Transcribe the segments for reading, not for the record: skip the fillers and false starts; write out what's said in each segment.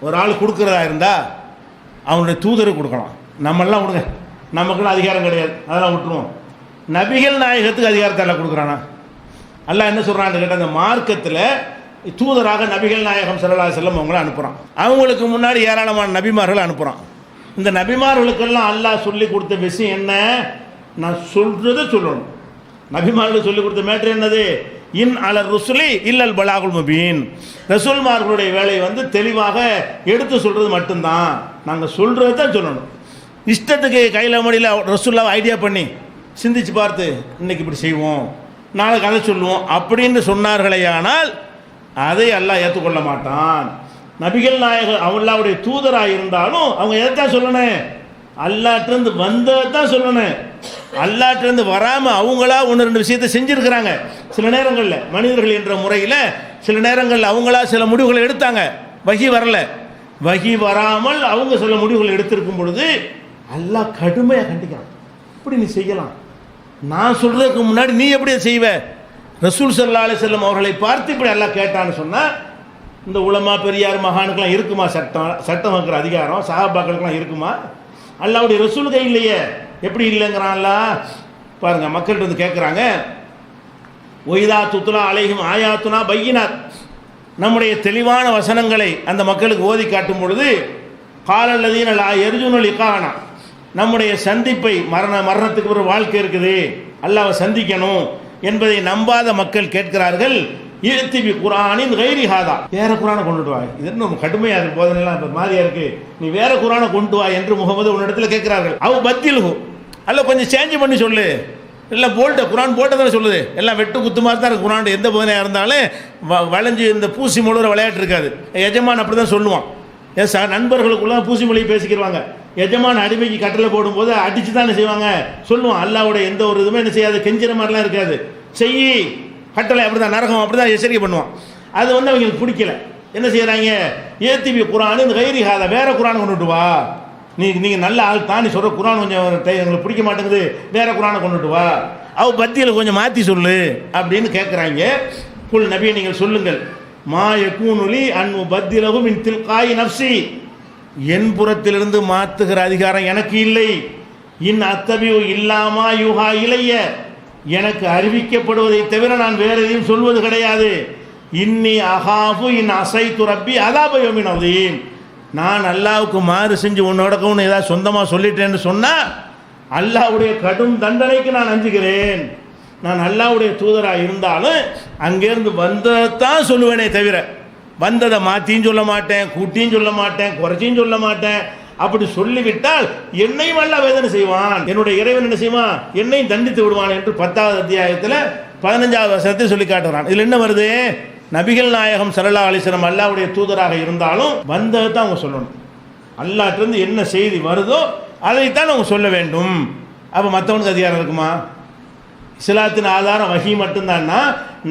ஒரு ஆள் கொடுக்குறதா இருந்தால் அவனுடைய தூதருக்கு கொடுக்கலாம். நம்மெல்லாம் கொடுங்க, நமக்குன்னு அதிகாரம் கிடையாது, அதெல்லாம் விட்டுருவோம். நபிகள் நாயகத்துக்கு அதிகாரத்தை எல்லாம் கொடுக்குறானா? அல்லாஹ் என்ன சொல்கிறான்னு கேட்டால், அந்த மார்க்கத்தில் தூதராக நபிகள் நாயகம் ஸல்லல்லாஹு அலைஹி வஸல்லம் அவங்கள அனுப்புகிறான். அவங்களுக்கு முன்னாடி ஏராளமான நபிமார்கள் அனுப்புகிறான். இந்த நபிமார்களுக்கெல்லாம் அல்லாஹ் சொல்லி கொடுத்த விஷயம் என்ன? நான் சொல்கிறத சொல்லணும். நபிமார்களுக்கு சொல்லி கொடுத்த மேட்ரு என்னது? இன் அலர் ருசுலி இல்லல் பலாகுல் முபீன். ரசூல்மார்களுடைய வேலை வந்து தெளிவாக எடுத்து சொல்கிறது மட்டும்தான். நாங்கள் சொல்கிறது தான் சொல்லணும். இஷ்டத்துக்கு கையில் மடியில் ரசூல்லாவை ஐடியா பண்ணி சிந்திச்சு பார்த்து இன்னைக்கு இப்படி செய்வோம், நாளைக்கு அதை சொல்லுவோம் அப்படின்னு சொன்னார்களே, ஆனால் அதை அல்லாஹ் ஏற்றுக்கொள்ள மாட்டான். நபிகள் நாயகர் அல்லாஹ்வுடைய தூதராக இருந்தாலும் அவங்க எதைத்தான் சொல்லணும்? அல்லாஹ்ட்டிருந்து வந்ததான் சொல்லணும். அல்லாஹ்ட்டிருந்து வராமல் அவங்களா ஒன்று ரெண்டு விஷயத்தை செஞ்சுருக்கிறாங்க. சில நேரங்களில் மனிதர்கள் என்ற முறையில் சில நேரங்களில் அவங்களா சில முடிவுகளை எடுத்தாங்க. வகி வரல, வகி வராமல் அவங்க சில முடிவுகளை எடுத்திருக்கும் பொழுது அல்லாஹ் கடுமையாக கண்டிக்கிறான். இப்படி நீ செய்யலாம், நான் சொல்கிறதுக்கு முன்னாடி நீ எப்படி செய்வ? ரசூல் ஸல்லல்லாஹு அலைஹி வஸல்லம் அவர்களை பார்த்து இப்படி அல்லாஹ் கேட்டான்னு சொன்னால், இந்த உலமா பெரியார் மகானுக்கெல்லாம் இருக்குமா சட்டம் வைக்கிற அதிகாரம்? சஹாபாக்களுக்கெல்லாம் இருக்குமா? அல்லாஹ்வுடைய ரசூலுக்கே இல்லையே, எப்படி இல்லைங்கிறான் அல்லாஹ்? பாருங்க, மக்கள்கிட்ட வந்து கேட்குறாங்க, ஒய்தா துத்லா அலைஹிம் ஆயாத்துனா பையினாத், நம்முடைய தெளிவான வசனங்களை அந்த மக்களுக்கு ஓதி காட்டும் பொழுது, காலல்லதீன லா யர்ஜூன லிகானா, நம்முடைய சந்திப்பை மரணத்துக்கு ஒரு வாழ்க்கை இருக்குது, அல்லாஹ்வை சந்திக்கணும் என்பதை நம்பாத மக்கள் கேட்கிறார்கள். ஈர்த்திபி குரானின் கைரி ஹாதா, வேற குரானை கொண்டுட்டு வா, இது இன்னும் கடுமையாக இருக்கு, போதனைலாம் இப்போ மாதிரியா இருக்கு, நீ வேற குரானை கொண்டு வா என்று முகமது உன்னிடத்தில் கேட்கிறார்கள். அவ பத்தில்ஹு, அல்ல கொஞ்சம் சேஞ்ச் பண்ணி சொல்லு, எல்லாம் போல்ட்ட குரான் போட்டதானே சொல்லுது, எல்லாம் வெட்டு குத்து மாதிரி தான் இருக்கு குரான். எந்த போதனையாக இருந்தாலும் வளைஞ்சு இந்த பூசி முழுற விளையாட்டு இருக்காது. எஜமான் அப்படி தான் சொல்லுவான். எஸ் நண்பர்களுக்குள்ள பூசி மொழி பேசிக்கிடுவாங்க. எஜமான அடிமைக்கு கட்டளை போடும்போது அடிச்சு தானே செய்வாங்க, சொல்லுவான். அல்லாஹ்வுடைய எந்த ஒரு இதுவுமே என்ன செய்யாது, கெஞ்சிற மாதிரிலாம் இருக்காது. செய்யி கட்டளை, அப்படி தான் நரகம், அப்படி தான் எச்சரிக்கை பண்ணுவான். அது வந்து அவங்களுக்கு பிடிக்கல. என்ன செய்கிறாங்க? ஏத்திபி குரான் இந்த கைரி ஹாதா, வேற குரானை கொண்டுட்டு வா, நீங்கள் நல்ல ஆள் தான், நீ சொல்கிற குரான் கொஞ்சம் எங்களுக்கு பிடிக்க மாட்டேங்குது, வேற குரானை கொண்டுட்டு வா, அவ பத்தியில் கொஞ்சம் மாற்றி சொல்லு அப்படின்னு கேட்குறாங்க. குல் நபியை நீங்கள் சொல்லுங்கள், மா யகூனுலி அன் உபத்திலஹு மின் தில்காய் நஃப்ஸி, என் புறத்திலிருந்து மாற்றுகிற அதிகாரம் எனக்கு இல்லை. இன் அத்தபியு இல்லாமா யுஹா இலைய, எனக்கு அறிவிக்கப்படுவதை தவிர நான் வேற எதையும் சொல்வது கிடையாது. இன்னி அஹாஃபு இன் அஸைது ரப்பி அஸாப யௌமின் அதீம், நான் அல்லாஹ்வுக்கு மாறு செஞ்சு உன்னோடக்கவுன்னு ஏதாவது சொந்தமாக சொல்லிட்டேன்னு சொன்னால் அல்லாஹ்வுடைய கடும் தண்டனைக்கு நான் அஞ்சுகிறேன். நான் அல்லாஹ்வுடைய தூதராக இருந்தாலும் அங்கேருந்து வந்ததான் சொல்லுவேனே தவிர வந்ததை மாற்றியும் சொல்ல மாட்டேன், கூட்டியும் சொல்ல மாட்டேன், குறைச்சியும் சொல்ல மாட்டேன். அப்படி சொல்லிவிட்டால் என்னையும் அல்லாஹ் வேதனை செய்வான், என்னுடைய இறைவன் என்ன செய்வான், என்னையும் தண்டித்து விடுவான் என்று 10வது அத்தியாயத்தில் 15வது வசனத்தை சொல்லி காட்டுறான். இதில் என்ன வருது? நபிகள் நாயகம் ஸல்லல்லாஹு அலைஹி வஸல்லம் அல்லாஹ்வுடைய தூதராக இருந்தாலும் வந்ததை தான் அவங்க சொல்லணும். அல்லாஹ்ட்டிருந்து என்ன செய்தி வருதோ அதைத்தான் அவங்க சொல்ல வேண்டும். அப்போ மற்றவனுக்கு அதிகாரம் இருக்குமா? இஸ்லாத்தின் ஆதாரம் வஹி மட்டும்தான்னா,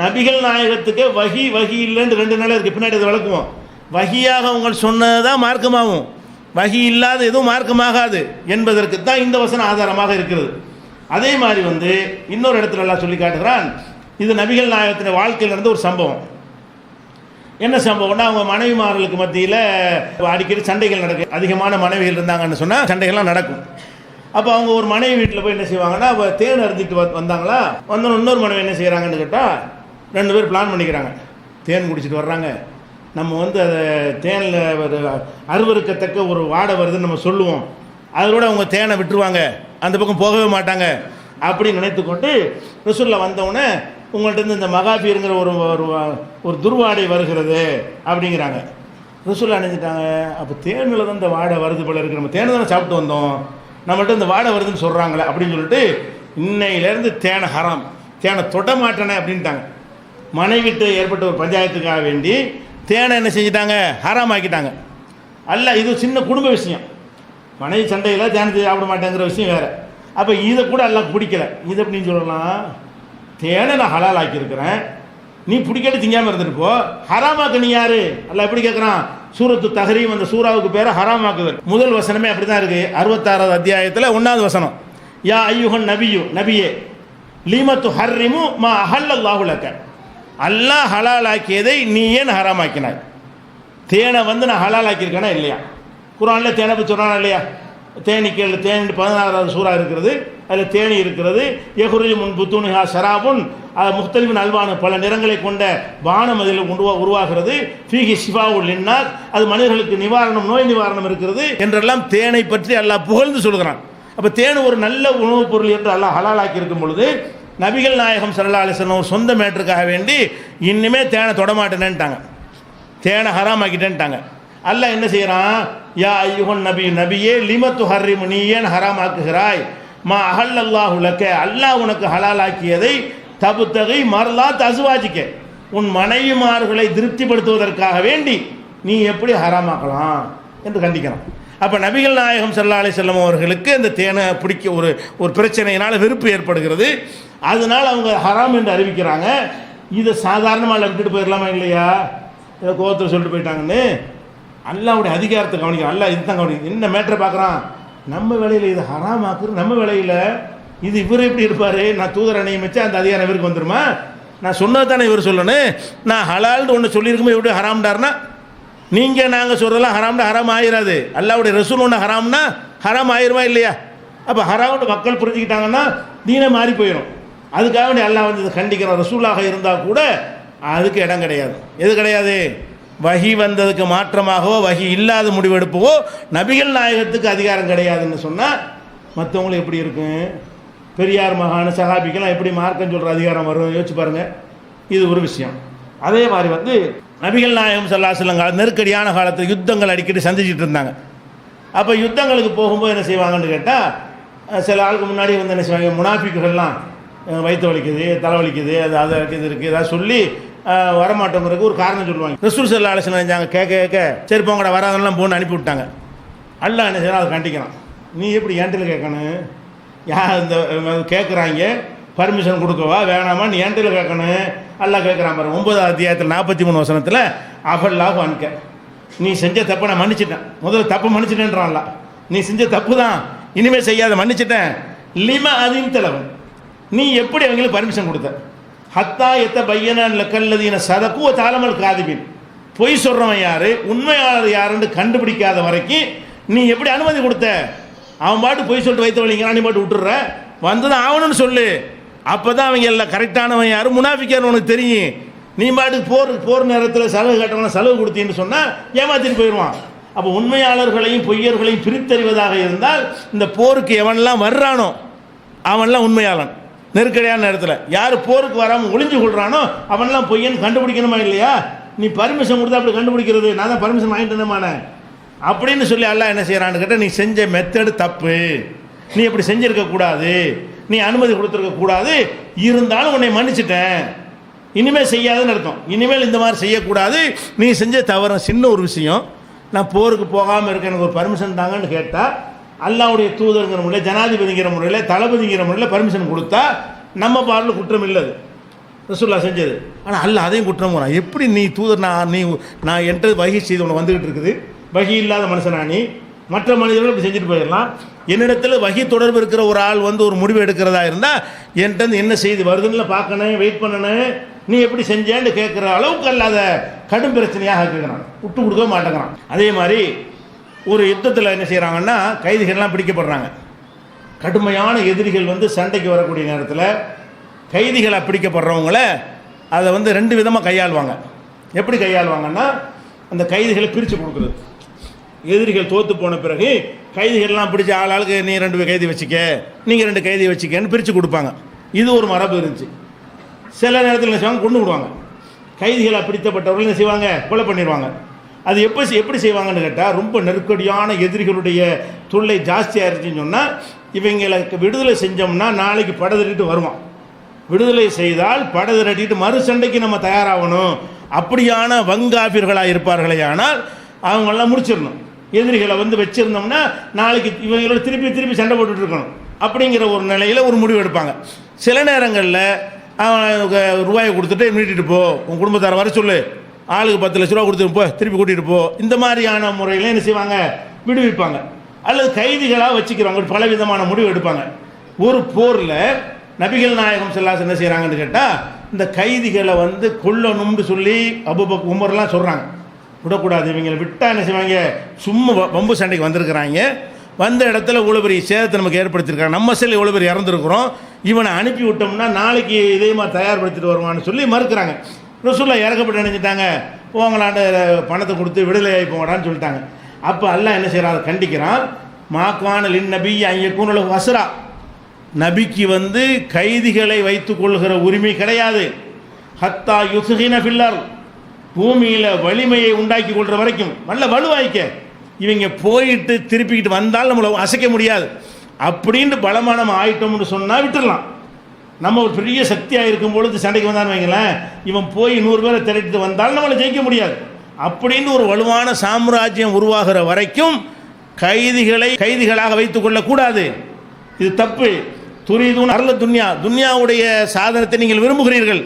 நபிகள் நாயகத்துக்கு வஹி இல்லைன்னு 2 நிலை இருக்குது. பின்னாடி இதை விளக்குவோம். வஹியாக அவங்க சொன்னது தான் மார்க்கமாகும், வஹி இல்லாத எதுவும் மார்க்கமாகாது என்பதற்கு தான் இந்த வசனம் ஆதாரமாக இருக்கிறது. அதே மாதிரி வந்து இன்னொரு இடத்துல எல்லாம் சொல்லி காட்டுகிறான். இது நபிகள் நாயகத்தின் வாழ்க்கையில் இருந்த ஒரு சம்பவம். என்ன சம்பவம்னா, அவங்க மனைவிமார்களுக்கு மத்தியில் அடிக்கடி சண்டைகள் நடக்கும். அதிகமான மனைவிகள் இருந்தாங்கன்னு சொன்னால் சண்டைகள்லாம் நடக்கும். அப்போ அவங்க ஒரு மனைவி வீட்டில் போய் என்ன செய்வாங்கன்னா, தேன் அருந்திட்டு வந்தாங்களா, வந்தோன்னு இன்னொரு மனைவி என்ன செய்கிறாங்கன்னு கேட்டால், 2 பேர் பிளான் பண்ணிக்கிறாங்க. தேன் குடிச்சிட்டு வர்றாங்க, நம்ம வந்து அதை தேனில் ஒரு அருவருக்கத்தக்க ஒரு வாடை வருதுன்னு நம்ம சொல்லுவோம், அதோட அவங்க தேனை விட்டுருவாங்க, அந்த பக்கம் போகவே மாட்டாங்க அப்படின்னு நினைத்து கொண்டு ரசூலுல்லாஹ் வந்தவுடனே, உங்கள்கிட்ட இந்த மகாபீருங்கிற ஒரு துர்வாடை வருகிறது அப்படிங்கிறாங்க. ரசூலுல்லாஹ் நினைச்சிட்டாங்க, அப்போ தேனில் தான் இந்த வாடை வருது போல இருக்கு, நம்ம தேனை தானே சாப்பிட்டு வந்தோம், நம்மள்ட்ட இந்த வாடை வருதுன்னு சொல்கிறாங்களே அப்படின்னு சொல்லிட்டு, இன்னையிலேருந்து தேனை ஹராம், தேனை தொட மாட்டேனே அப்படின்ட்டாங்க. மனைவிட்டு ஏற்பட்ட ஒரு பஞ்சாயத்துக்காக வேண்டி தேனை என்ன செஞ்சிட்டாங்க, ஹராம் ஆக்கிட்டாங்க. அல்ல, இது சின்ன குடும்ப விஷயம். மனைவி சண்டையில் தேனத்தை சாப்பிட மாட்டேங்கிற விஷயம் வேறு. அப்போ இதை கூட எல்லாம் பிடிக்கல. இது அப்படின்னு சொல்லலாம், தேனை நான் ஹலால் ஆக்கியிருக்கிறேன், நீ பிடிக்கட்டு திங்காமல் இருந்துட்டு போ, ஹராமாக்கு நீ யாரு? அல்ல எப்படி கேட்குறான்? சூரத்து தஹரீம், அந்த சூராவுக்கு பேரை ஹராமாக்குதல். முதல் வசனமே அப்படி தான் இருக்குது. 66வது அத்தியாயத்தில் 1வது வசனம், யா ஐயுஹன் நபியு, நபியே, லீமத்து ஹர்ரிமு மா அஹல்லல்லாஹு லக, அல்லாஹ் ஹலால் ஆக்கியதை நீ ஏன் ஹராமாக்கினாய்? தேனை வந்து நான் ஹலால் ஆக்கியிருக்கேனா இல்லையா? குர்ஆன்ல தேனை பற்றி சொல்கிறானா இல்லையா? தேனீக்கள் தேனி 16வது சூறா இருக்கிறது, அதில் தேனி இருக்கிறது. யஹ்ருஜு மின் புத்தூனிஹா ஷராபுன், முக்தலிஃபின் அல்வான பல நிறங்களை கொண்ட பானம் அதில் உருவாகிறது. ஃபீஹி ஷிஃபாஉல் லின்னாஸ், அது மனிதர்களுக்கு நிவாரணம், நோய் நிவாரணம் இருக்கிறது என்றெல்லாம் தேனை பற்றி அல்லாஹ் புகழ்ந்து சொல்கிறான். அப்போ தேன் ஒரு நல்ல உணவுப் பொருள் என்று அல்லாஹ் ஹலாலாக்கி இருக்கும் பொழுது நபிகள் நாயகம் ஸல்லல்லாஹு அலைஹி வஸல்லம் ஒரு சொந்த மேட்டருக்காக வேண்டி இன்னுமே தேனை தொடமாட்டேன்னுட்டாங்க, தேனை ஹராமாக்கிட்டேன்ட்டாங்க. அல்லாஹ் என்ன செய்கிறான்? யா ஐயுஹன் நபி, நபியே லிம துஹர்ரிமு, நீ ஏன் ஹராமாக்குகிறாய்? மா அஹல்லல்லாஹு லக்க, அல்லாஹ் உனக்கு ஹலாலாக்கியதை தபுத்தகை மர்லாத் அஸ்வாஜிக்க, உன் மனைவிமார்களை திருப்திப்படுத்துவதற்காக வேண்டி நீ எப்படி ஹராமாக்கலாம் என்று கண்டிக்கிறான். அப்போ நபிகள் நாயகம் ஸல்லல்லாஹு அலைஹி வஸல்லம் அவர்களுக்கு இந்த தேனை பிடிக்க ஒரு பிரச்சனையினால் வெறுப்பு ஏற்படுகிறது. அதனால் அவங்க ஹராம் என்று அறிவிக்கிறாங்க. இதை சாதாரணமாக விட்டுட்டு போயிடலாமா இல்லையா? இதை கோவத்தில் சொல்லிட்டு போயிட்டாங்கன்னு அல்லாஹ்வுடைய அதிகாரத்தை கவனிக்கிறோம். அல்லாஹ் இதுதான் கவனிக்கும். என்ன மேட்டரை பார்க்குறான்? நம்ம வேலையில் இது ஹராமாக்குறது, நம்ம வேலையில் இது இவர் எப்படி இருப்பார்? நான் தூதரை நியமிச்சா அந்த அதிகாரம் இவருக்கு வந்துடுமா? நான் சொன்னது தானே இவர் சொல்லணும். நான் ஹலால்னு ஒன்று சொல்லியிருக்கும்போது எப்படி ஹராம்டார்னா, நீங்கள் நாங்கள் சொல்கிறதெல்லாம் ஹராம்னா ஹராம் ஆயிராது. அல்லாஹ்வுடைய ரசூல் ஒன்று ஹராம்னா ஹராம் ஆயிருமா இல்லையா? அப்போ ஹராம்னு மக்கள் புரிஞ்சுக்கிட்டாங்கன்னா தீனை மாறி போயிடும். அதுக்காக வேண்டி அல்லாஹ் வந்து கண்டிக்கிறோம். ரசூலாக இருந்தால் கூட அதுக்கு இடம் கிடையாது. எது கிடையாது? வஹி வந்ததுக்கு மாற்றமாகவோ வஹி இல்லாத முடிவெடுப்பவோ நபிகள் நாயகத்துக்கு அதிகாரம் கிடையாதுன்னு சொன்னால் மற்றவங்களுக்கு எப்படி இருக்கும்? பெரியார் மகான் சஹாபிக்கெல்லாம் எப்படி மார்க்கம் சொல்கிற அதிகாரம் வரும்? யோசிச்சு பாருங்கள். இது ஒரு விஷயம். அதே மாதிரி வந்து நபிகள் நாயகம் ஸல்லல்லாஹு அலைஹி வஸல்லம் நெருக்கடியான காலத்தில் யுத்தங்கள் அடிக்கடி சந்திச்சுட்டு இருந்தாங்க. அப்போ யுத்தங்களுக்கு போகும்போது என்ன செய்வாங்கன்னு கேட்டால், சில ஆளுக்கு முன்னாடி வந்து என்ன செய்வாங்க, முனாஃபிக்குகள்லாம் வயிற்று வலிக்குது, தலை வலிக்குது, அது இருக்குது ஏதாவது சொல்லி வரமாட்டோங்கிறதுக்கு ஒரு காரணம் சொல்லுவாங்க. ரசூல் ஸல்லல்லாஹு அலைஹி வஸல்லம் செஞ்சாங்க, கேட்க சரி போங்கடா வராதெல்லாம் போன்னு அனுப்பி விட்டாங்க. அல்லாஹ் என்ன செய்யணும்? அதை கண்டிக்கிறான். நீ எப்படி ஏன்ட்டில் கேட்கணும்? யார் இந்த கேட்குறாங்க, பர்மிஷன் கொடுக்கவா வேணாமா? நீ ஏன்ட்டில் கேட்கணும். அல்லாஹ் கேட்குறான் பாரு 9வது அத்தியாயத்தில் 43 வசனத்தில், அஃபல்லாஹு அன்க, நீ செஞ்ச தப்பை நான் மன்னிச்சிட்டேன். முதல்ல தப்பை மன்னிச்சிட்டேன்றான் அல்லாஹ். நீ செஞ்ச தப்பு தான், இனிமேல் செய்யாத, மன்னிச்சிட்டேன். லிம அதின் தலைவன், நீ எப்படி அவங்களுக்கு பர்மிஷன் கொடுத்த? ஹத்தா எத்த பையன கல்லதீன சதக்கு தாளமல் காதிபின், பொய் சொல்கிறவன் யார், உண்மையாளர் யாருன்னு கண்டுபிடிக்காத வரைக்கும் நீ எப்படி அனுமதி கொடுத்த? அவன் பாட்டு பொய் சொல்லிட்டு வைத்த வழிங்கிறான், நீ பாட்டு விட்டுற, வந்துதான் ஆகணும்னு சொல்லு. அப்போ தான் அவங்க எல்லாம் கரெக்டானவன் யார், முனாஃபிக்கான்னு உனக்கு தெரியும். நீ பாட்டுக்கு போர் நேரத்தில் செலவு கட்டவன செலவு கொடுத்தீன்னு சொன்னால் ஏமாத்திட்டு போயிடுவான். அப்போ உண்மையாளர்களையும் பொய்யர்களையும் பிரித்தறிவதாக இருந்தால் இந்த போருக்கு எவன்லாம் வர்றானோ அவன்லாம் உண்மையாளன். நெருக்கடியான நேரத்தில் யார் போருக்கு வராமல் ஒளிஞ்சு கொள்றானோ அவன்லாம் பொய்யன்னு கண்டுபிடிக்கணுமா இல்லையா? நீ பர்மிஷன் கொடுத்தா அப்படி கண்டுபிடிக்கிறது, நான் தான் பர்மிஷன் வாங்கிட்டேனமான அப்படின்னு சொல்லி அல்லாஹ் என்ன செய்கிறான்னு கேட்டால், நீ செஞ்ச மெத்தடு தப்பு, நீ அப்படி செஞ்சுருக்கக்கூடாது, நீ அனுமதி கொடுத்துருக்கக்கூடாது, இருந்தாலும் உன்னை மன்னிச்சிட்டேன், இனிமேல் செய்யாதுன்னு அர்த்தம். இனிமேல் இந்த மாதிரி செய்யக்கூடாது, நீ செஞ்ச தவறு சின்ன ஒரு விஷயம், நான் போருக்கு போகாமல் இருக்க எனக்கு ஒரு பர்மிஷன் தாங்கன்னு கேட்டால் அல்லாஹ்வுடைய தூதருங்கிற முறையில், ஜனாதிபதிங்கிற முறையில், தளபதிங்கிற முறையில் பர்மிஷன் கொடுத்தா நம்ம பார்வையில் குற்றம் இல்லது, ரசூலுல்லாஹ் செஞ்சது. ஆனால் அல்லாஹ் அதையும் குற்றம் போகிறான். எப்படி நீ தூதர், நான் என்கிட்ட வகி செய்து உனக்கு வந்துக்கிட்டு இருக்குது, வகி இல்லாத மனுஷனா நீ? மற்ற மனிதர்கள் இப்படி செஞ்சுட்டு போயிடலாம். என்னிடத்தில் வகி தொடர்பு இருக்கிற ஒரு ஆள் வந்து ஒரு முடிவு எடுக்கிறதா இருந்தால் என்கிட்ட என்ன செய்தி வருதுன்னு பார்க்கணும், வெயிட் பண்ணணும், நீ எப்படி செஞ்சேன்னு கேட்குற அளவுக்கு அல்லாத கடும் பிரச்சனையாக கேட்குறான், விட்டு கொடுக்க மாட்டேங்கிறான். அதே மாதிரி ஒரு யுத்தத்தில் என்ன செய்கிறாங்கன்னா, கைதிகள்லாம் பிடிக்கப்படுறாங்க. கடுமையான எதிரிகள் வந்து சண்டைக்கு வரக்கூடிய நேரத்தில் கைதிகளை பிடிக்கப்படுறவங்கள அதை வந்து 2 விதமாக கையாளுவாங்க. எப்படி கையாளுவாங்கன்னா, அந்த கைதிகளை பிரித்து கொடுக்குறது. எதிரிகள் தோற்று போன பிறகு கைதிகள்லாம் பிடிச்ச ஆளுக்கு நீ 2 கைதி வச்சுக்க, நீங்கள் 2 கைதி வச்சுக்கன்னு பிரித்து கொடுப்பாங்க. இது ஒரு மரபு இருந்துச்சு. சில நேரத்தில் என்ன செய்வாங்க, கொண்டு விடுவாங்க. கைதிகளை பிடித்தப்பட்டவர்கள் என்ன செய்வாங்க, கொலை பண்ணிடுவாங்க. அது எப்படி செய்வாங்கன்னு கேட்டால், ரொம்ப நெருக்கடியான எதிரிகளுடைய தொல்லை ஜாஸ்தியாக இருந்துச்சுன்னு சொன்னால் இவங்களுக்கு விடுதலை செஞ்சோம்னா நாளைக்கு படை திரட்டிட்டு வருவான். விடுதலை செய்தால் படை திரட்டிட்டு மறு சண்டைக்கு நம்ம தயாராகணும். அப்படியான வங்காபிர்களாக இருப்பார்களே ஆனால் அவங்களெல்லாம் முடிச்சிடணும். எதிரிகளை வந்து வச்சுருந்தோம்னா நாளைக்கு இவங்களோட திருப்பி சண்டை போட்டுட்டு இருக்கணும் அப்படிங்கிற ஒரு நிலையில் ஒரு முடிவு எடுப்பாங்க. சில நேரங்களில் அவன் ரூபாயை கொடுத்துட்டு மீட்டிட்டு போ, உன் குடும்பத்தார வர சொல்லு, ஆளுக்கு 10 லட்ச ரூபா கொடுத்துட்டு போ, திருப்பி கூட்டிகிட்டு போ, இந்த மாதிரியான முறையில் என்ன செய்வாங்க, விடுவிப்பாங்க. அல்லது கைதிகளாக வச்சுக்கிறவங்க பலவிதமான முடிவு எடுப்பாங்க. ஒரு போரில் நபிகள் நாயகம் ஸல்லல்லாஹு என்ன செய்கிறாங்கன்னு கேட்டால், இந்த கைதிகளை வந்து கொல்லணும்னு சொல்லி அபூபக்கர் உமர்லாம் சொல்கிறாங்க. விடக்கூடாது. இவங்களை விட்டால் என்ன செய்வாங்க, சும்மா வம்பு சண்டைக்கு வந்திருக்கிறாங்க, வந்த இடத்துல இவ்வளோ பெரிய சேதத்தை நமக்கு ஏற்படுத்தியிருக்காங்க, நம்ம செல் இவ்வளோ பேர் இறந்துருக்குறோம், இவனை அனுப்பி விட்டோம்னா நாளைக்கு இதே மாதிரி தயார்படுத்திட்டு வருவான்னு சொல்லி மறுக்கிறாங்க. ரசூலுல்லாஹ் இறக்கப்பட்டு நினைச்சிட்டாங்க, போங்களாண்ட பணத்தை கொடுத்து விடுதலை ஆகி போங்கடான்னு சொல்லிட்டாங்க. அப்போ அல்லாஹ் என்ன செய்கிறார், கண்டிக்கிறான். மாக்கான லின் நபி ஐயக்கூனு வசரா, நபிக்கு வந்து கைதிகளை வைத்துக் கொள்கிற உரிமை கிடையாது. ஹத்தா யுஸ்ஹின ஃபில்லர், பூமியில் வலிமையை உண்டாக்கி கொள்கிற வரைக்கும், நல்ல வலுவாய்க்க, இவங்க போயிட்டு திருப்பிக்கிட்டு வந்தால் நம்மளை அசைக்க முடியாது அப்படின்ட்டு பலமாக நம்ம ஆயிட்டோம்னு சொன்னால் விட்டுடலாம். நம்ம ஒரு பெரிய சக்தியாக இருக்கும் பொழுது சண்டைக்கு வந்தான்னு வைங்களேன், இவன் போய் 100 பேரை திரட்டிட்டு வந்தாலும் நம்மளை ஜெயிக்க முடியாது அப்படின்னு ஒரு வலுவான சாம்ராஜ்யம் உருவாகிற வரைக்கும் கைதிகளாக வைத்துக் கொள்ளக்கூடாது. இது தப்பு. துரிதுன் அருள துன்யாவுடைய சாதனத்தை நீங்கள் விரும்புகிறீர்கள்.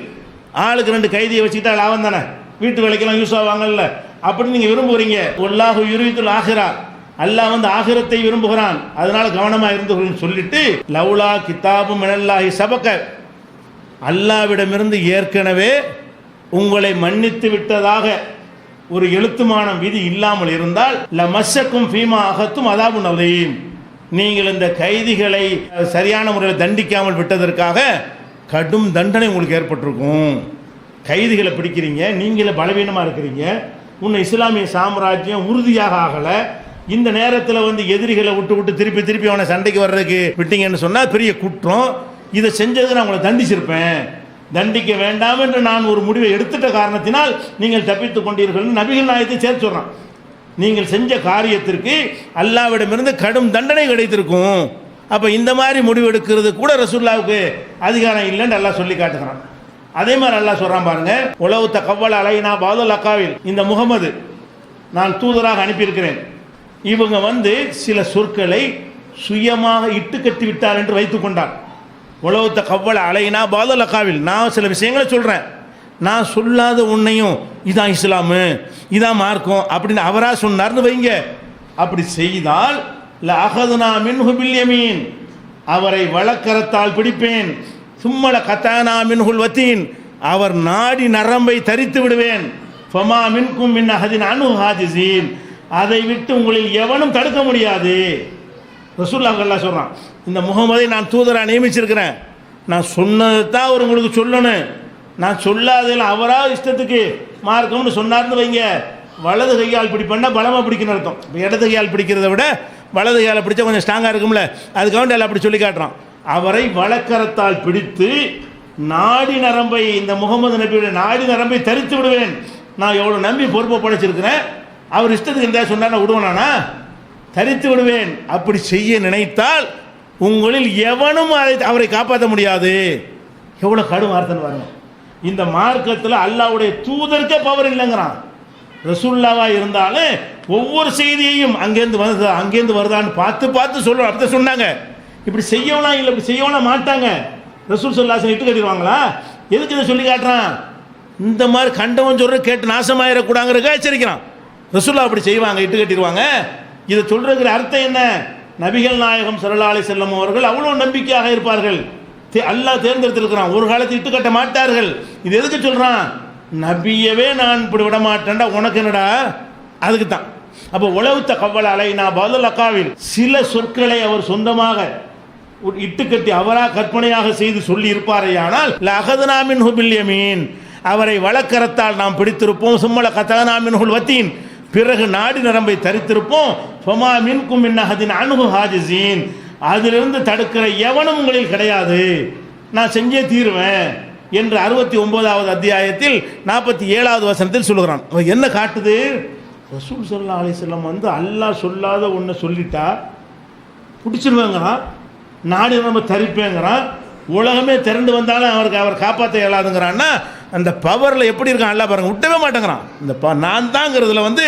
ஆளுக்கு 2 கைதியை வச்சுக்கிட்டா லாபம் தானே, வீட்டு வேலைக்கெல்லாம் யூஸ் ஆவாங்கல்ல, அப்படின்னு நீங்கள் விரும்புகிறீங்க. வல்லாஹு யுரீதுல் ஆஹிரா, அல்லாஹ் வந்து ஆகிரத்தை விரும்புகிறான், அதனால கவனமாக இருந்து சொல்லிட்டு, லவ்லா கிதாபு மினல்லாஹி சபக, அல்லாவிடமிருந்து ஏற்கனவே உங்களை மன்னித்து விட்டதாக ஒரு எழுத்துமான விதி இல்லாமல் இருந்தால் லமஸ்ஸக்கும் ஃபீமா அகத்தும் அதாபுன் அதீம், நீங்கள் இந்த கைதிகளை சரியான முறையில் தண்டிக்காமல் விட்டதற்காக கடும் தண்டனை உங்களுக்கு ஏற்பட்டிருக்கும். கைதிகளை பிடிக்கிறீங்க, நீங்களே பலவீனமாக இருக்கிறீங்க, உன்னை இஸ்லாமிய சாம்ராஜ்யம் உறுதியாக ஆகலை, இந்த நேரத்தில் வந்து எதிரிகளை விட்டு திருப்பி அவனை சண்டைக்கு வர்றதுக்கு விட்டீங்கன்னு சொன்னால் பெரிய குற்றம். இதை செஞ்சது நான் உங்களை தண்டிச்சிருப்பேன், தண்டிக்க வேண்டாம் என்று நான் ஒரு முடிவை எடுத்துட்ட காரணத்தினால் நீங்கள் தப்பித்துக் கொண்டீர்கள். நபிகள் நாயகத்தை சேர்த்து சொல்கிறான், நீங்கள் செஞ்ச காரியத்திற்கு அல்லாவிடமிருந்து கடும் தண்டனை கிடைத்திருக்கும். அப்போ இந்த மாதிரி முடிவு எடுக்கிறது கூட ரசூலுல்லாஹ்வுக்கு அதிகாரம் இல்லைன்னு அல்லாஹ் சொல்லி காட்டுகிறான். அதே மாதிரி அல்லாஹ் சொல்கிறான் பாருங்க, உலவு தகவல் அலைனா பாதுல் அக்காவில், இந்த முகமது நான் தூதராக அனுப்பியிருக்கிறேன், இவங்க வந்து சில சொற்களை சுயமாக இட்டு கட்டி விட்டார் என்று வைத்துக் கொண்டார். உலகத்த கவ்வள அலைனா பாதல் அக்காவில், நான் சில விஷயங்களை சொல்கிறேன், நான் சொல்லாத உன்னையும் இதான் இஸ்லாமு இதான் மார்க்கம் அப்படின்னு அவராக சொன்னார்னு வைங்க. அப்படி செய்தால் லஅகதுனா மின்ஹு பில் யமீன், அவரை வலக்கரத்தால் பிடிப்பேன். சும்மல கத்தானா மின்ஹுல் வத்தீன், அவர் நாடி நரம்பை தரித்து விடுவேன். ஃபமா மின்கும் மின் அஹதின் அன்ஹு ஹாஜிஸீன், அதை விட்டு உங்களில் எவனும் தடுக்க முடியாது. ரசூலுல்லாஹ் அல்லாஹ் சொல்கிறான், இந்த முகமதை நான் தூதராக நியமிச்சிருக்கிறேன், நான் சொன்னதை தான் அவர் உங்களுக்கு சொல்லணும், நான் சொல்லாததில் அவராக இஷ்டத்துக்கு மார்க்கம்னு சொன்னார்னு வைங்க, வலது கையால் பிடிப்பேன்னா பலமாக பிடிக்கணும்னு அர்த்தம். இப்போ இடது கையால் பிடிக்கிறத விட வலது கையால் பிடிச்சா கொஞ்சம் ஸ்ட்ராங்காக இருக்கும்ல, அதுக்காக எல்லாம் அப்படி சொல்லி காட்டுறான். அவரை வலக்கரத்தால் பிடித்து நாடி நரம்பை, இந்த முகமது நபியுடைய நாடி நரம்பை தரித்து விடுவேன். நான் எவ்வளோ நம்பி பொறுப்பை படைச்சிருக்கிறேன், அவர் இஷ்டத்துக்கு இருந்தால் சொன்னார் விடுவேனானா, தரித்து விடுவேன். அப்படி செய்ய நினைத்தால் உங்களில் எவனும் அவரை காப்பாற்ற முடியாது. எவ்வளோ கடும் வார்த்தைன்னு பாருங்க. இந்த மார்க்கத்தில் அல்லாஹ்வுடைய தூதருக்கே பவர் இல்லைங்கிறான். ரசூலுல்லாஹா இருந்தாலும் ஒவ்வொரு செய்தியையும் அங்கேருந்து வருதான்னு பார்த்து சொல்லுவோம். அப்படி சொன்னாங்க. இப்படி செய்யவனா இல்லை, இப்படி செய்யவனா மாட்டாங்க. ரசூல் ஸல்லல்லாஹு இட்டு கட்டிடுவாங்களா? எதுக்கு இதை சொல்லி காட்டுறான்? இந்த மாதிரி கண்டவன் சொல்கிற கேட்டு நாசமாயிடக்கூடாங்கிறதுக்காக எச்சரிக்கிறான். ரசூலுல்லாஹ் அப்படி செய்வாங்க, இட்டு கட்டிடுவாங்க. இதை சொல்றதுக்கு அர்த்தம் என்ன? நபிகள் நாயகம் ஸல்லல்லாஹு அலைஹி வஸல்லம் அவர்கள் அவ்வளோ நம்பிக்கையாக இருப்பார்கள். அல்லாஹ் தேர்ந்தெடுத்திருக்கிறான், ஒரு காலத்தில் இட்டு கட்ட மாட்டார்கள். இது எதுக்கு சொல்றான்? நபியவே நான் இப்படி விட மாட்டேன்டா, உனக்கு என்னடா? அதுக்கு தான். அப்போ உலவுத்த கவ்வள அலைனா பாதுல் அக்காவில், சில சொற்களை அவர் சொந்தமாக இட்டுக்கட்டி அவராக கற்பனையாக செய்து சொல்லி இருப்பாரையானால் லஅகதுனா மின்ஹு பில் யமீன், அவரை வலக்கரத்தால் நாம் பிடித்திருப்போம். சும்மல கதனா மின்ஹுல் வத்தீன், பிறகு நாடி நரம்பை தரித்திருப்போம். ஃபமா மின்கும் மின் அஹதின் அன்ஹு ஹாஜிஸீன், அதிலிருந்து தடுக்கிற எவனும் உங்களில் கிடையாது, நான் செஞ்சே தீருவேன் என்று 69வது அத்தியாயத்தில் 47வது வசனத்தில் சொல்லுகிறான். என்ன காட்டுது? ரசூல் ஸல்லல்லாஹு அலைஹி வஸல்லம் வந்து அல்லாஹ் சொல்லாத ஒன்று சொல்லிட்டா பிடிச்சிருவேங்கிறான், நாடி நம்ம தரிப்பேங்கிறான், உலகமே திரண்டு வந்தாலும் அவர் காப்பாற்ற இயலாதுங்கிறான்னா அந்த பவரில் எப்படி இருக்கான் அல்லாஹ் பாருங்க, விட்டவே மாட்டேங்கிறான். இந்த நான் தாங்கிறதுல வந்து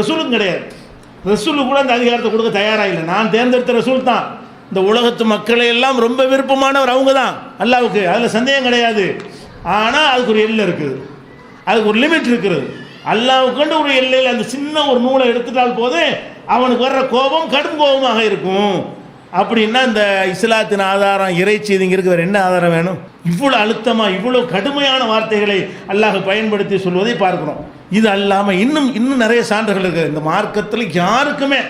ரசூலும் கிடையாது. ரசூலுக்கு கூட அந்த அதிகாரத்தை கொடுக்க தயாராக இல்லை. நான் தேர்ந்தெடுத்த ரசூல் தான். இந்த உலகத்து மக்களை எல்லாம் ரொம்ப விருப்பமானவர் அவங்க தான் அல்லாஹ்வுக்கு, அதில் சந்தேகம் கிடையாது. ஆனால் அதுக்கு ஒரு எல்லை இருக்குது, அதுக்கு ஒரு லிமிட் இருக்குது. அல்லாஹ்வுக்கு ஒரு எல்லையில் அந்த சின்ன ஒரு நூலை எடுத்துட்டால் போது அவனுக்கு வர்ற கோபம் கடும் கோபமாக இருக்கும். அப்படின்னா இந்த இஸ்லாத்தின் ஆதாரம் இறைச்சி இதுங்கிறது வேறு என்ன ஆதாரம் வேணும்? இவ்வளோ அழுத்தமாக இவ்வளோ கடுமையான வார்த்தைகளை அல்லாஹ் பயன்படுத்தி சொல்வதை பார்க்கிறோம். இது அல்லாமல் இன்னும் நிறைய சான்றுகள் இருக்குது. இந்த மார்க்கத்தில் யாருக்குமே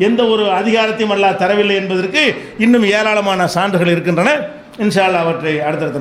எந்த ஒரு அதிகாரத்தையும் அல்லாஹ் தரவில்லை என்பதற்கு இன்னும் ஏராளமான சான்றுகள் இருக்கின்றன. இன்ஷா அல்லாஹ் அவற்றை அடுத்தடுத்த